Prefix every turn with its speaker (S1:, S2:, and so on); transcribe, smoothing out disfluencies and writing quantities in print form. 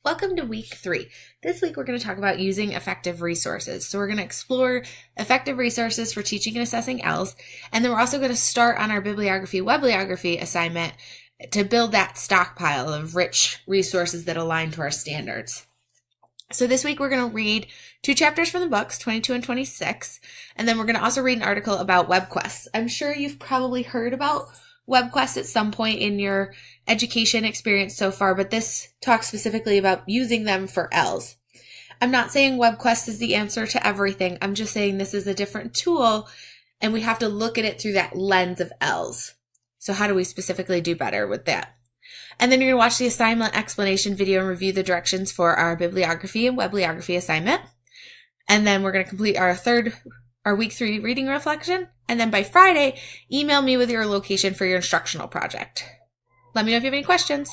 S1: Welcome to week 3. This week we're going to talk about using effective resources. So we're going to explore effective resources for teaching and assessing ELs, and then we're also going to start on our bibliography assignment to build that stockpile of rich resources that align to our standards. So this week we're going to read 2 chapters from the books, 22 and 26, and then we're going to also read an article about web quests. I'm sure you've probably heard about web quests at some point in your education experience so far, but this talks specifically about using them for ELs. I'm not saying web quest is the answer to everything. I'm just saying this is a different tool and we have to look at it through that lens of ELs. So how do we specifically do better with that? And then you're going to watch the assignment explanation video and review the directions for our bibliography and webliography assignment. And then we're going to complete our week 3 reading reflection. And then by Friday, email me with your location for your instructional project. Let me know if you have any questions.